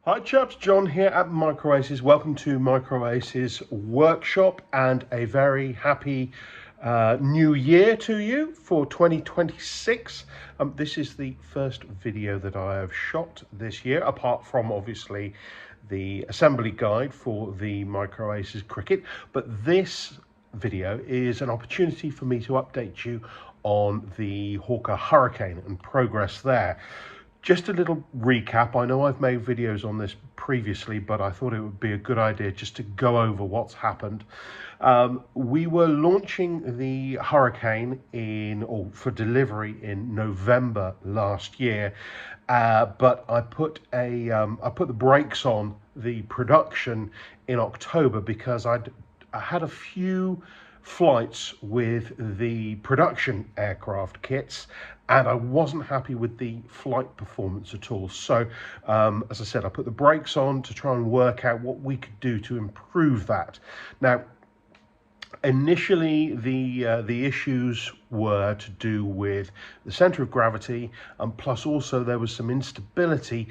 Hi chaps, John here at Microaces. Welcome to Microaces workshop and a very happy new year to you for 2026. This is the first video that I have shot this year, apart from obviously the assembly guide for the Microaces cricket. But this video is an opportunity for me to update you on the Hawker Hurricane and progress there. Just a little recap. I know I've made videos on this previously, but I thought it would be a good idea just to go over what's happened. We were launching the Hurricane for delivery in November last year, but I put the brakes on the production in October because I had a few flights with the production aircraft kits and I wasn't happy with the flight performance at all. So as I said, I put the brakes on to try and work out what we could do to improve that. Now, initially the issues were to do with the center of gravity, and plus also there was some instability,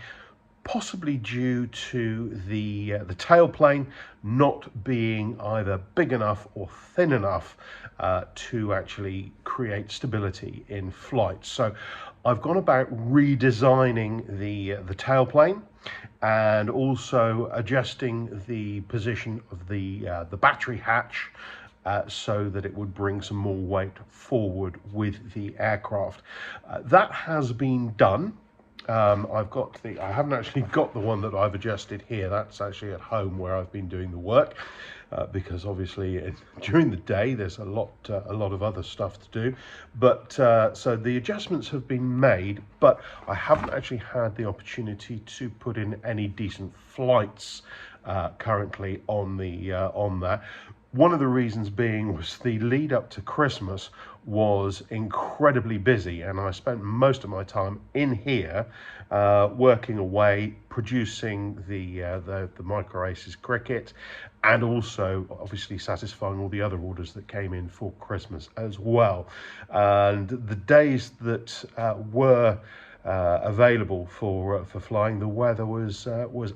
possibly due to the tailplane not being either big enough or thin enough to actually create stability in flight. So I've gone about redesigning the tailplane and also adjusting the position of the battery hatch so that it would bring some more weight forward with the aircraft. That has been done. I haven't actually got the one that I've adjusted here. That's actually at home where I've been doing the work, because obviously during the day there's a lot of other stuff to do. But so the adjustments have been made, but I haven't actually had the opportunity to put in any decent flights currently on that. One of the reasons being was the lead up to Christmas was incredibly busy, and I spent most of my time in here working away, producing the Microaces cricket, and also obviously satisfying all the other orders that came in for Christmas as well. And the days that were available for flying, the weather was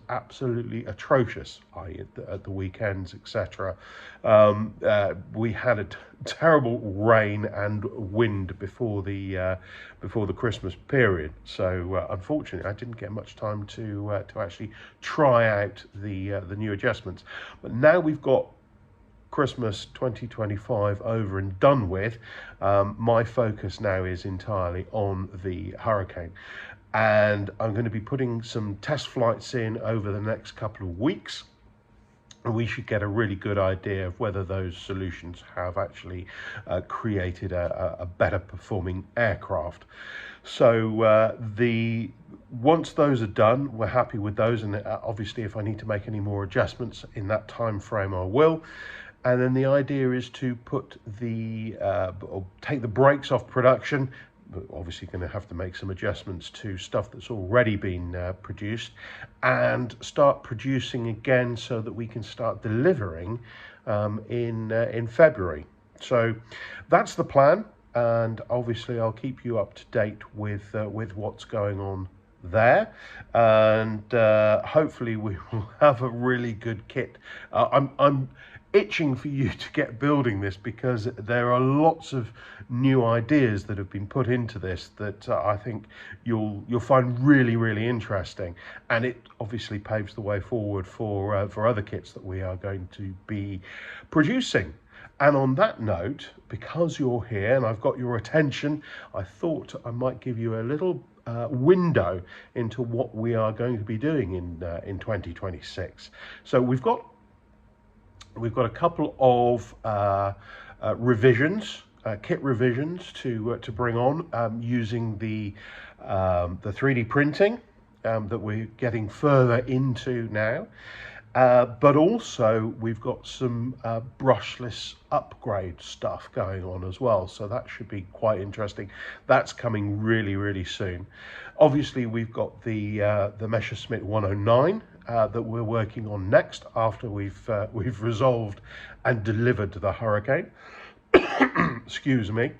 absolutely atrocious, i.e. at the weekends, etc. We had a terrible rain and wind before the Christmas period, so unfortunately I didn't get much time to actually try out the new adjustments. But now we've got Christmas 2025 over and done with, my focus now is entirely on the Hurricane, and I'm going to be putting some test flights in over the next couple of weeks, and we should get a really good idea of whether those solutions have actually created a better performing aircraft. So once those are done, we're happy with those, and obviously if I need to make any more adjustments in that time frame, I will. And then the idea is to put or take the brakes off production. But obviously going to have to make some adjustments to stuff that's already been produced, and start producing again so that we can start delivering in February. So that's the plan, and obviously I'll keep you up to date with what's going on there, and hopefully we will have a really good kit. I'm itching for you to get building this, because there are lots of new ideas that have been put into this that I think you'll find really interesting, and it obviously paves the way forward for other kits that we are going to be producing. And on that note, because you're here and I've got your attention, I thought I might give you a little window into what we are going to be doing in 2026. So we've got a couple of revisions, kit revisions to bring on using the 3D printing that we're getting further into now. But also we've got some brushless upgrade stuff going on as well, so that should be quite interesting. That's coming really soon. Obviously we've got the Messerschmitt 109 that we're working on next, after we've resolved and delivered the Hurricane. Excuse me.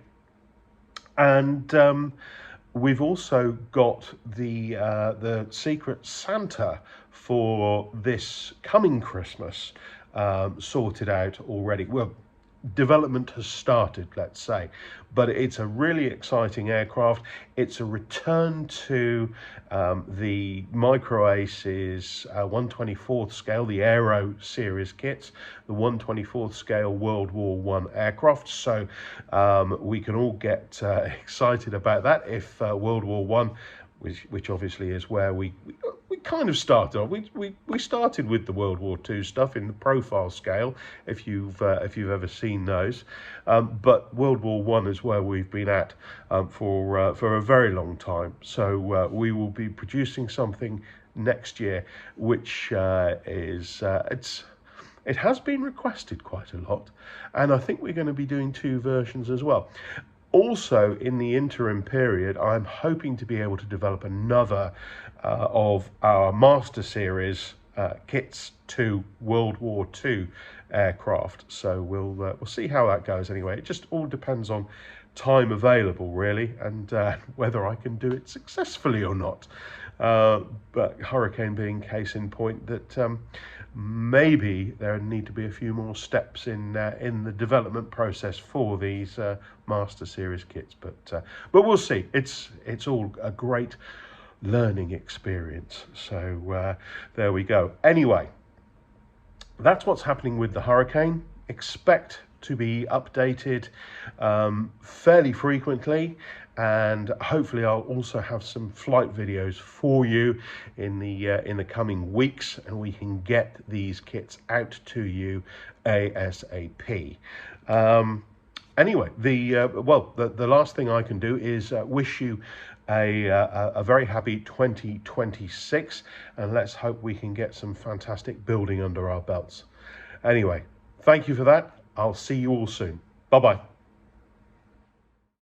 And we've also got the Secret Santa for this coming Christmas sorted out already. Well, development has started, let's say, but it's a really exciting aircraft. It's a return to the Microaces 1/24th scale, the Aero series kits, the 1/24th scale World War One aircraft. So we can all get excited about that if World War One, which obviously is where we kind of started off. We started with the World War II stuff in the profile scale, if you've ever seen those, but World War One is where we've been at for a very long time. So we will be producing something next year, which it has been requested quite a lot, and I think we're going to be doing 2 versions as well. Also, in the interim period, I'm hoping to be able to develop another of our Master Series kits to World War II aircraft. So we'll see how that goes anyway. It just all depends on time available, really, and whether I can do it successfully or not. But Hurricane being case in point that maybe there need to be a few more steps in the development process for these Master Series kits, but we'll see. It's all a great learning experience. So there we go. Anyway, that's what's happening with the Hurricane. Expect to be updated fairly frequently, and hopefully I'll also have some flight videos for you in the coming weeks, and we can get these kits out to you ASAP. Anyway, the last thing I can do is wish you a very happy 2026, and let's hope we can get some fantastic building under our belts. Anyway, thank you for that. I'll see you all soon. Bye-bye.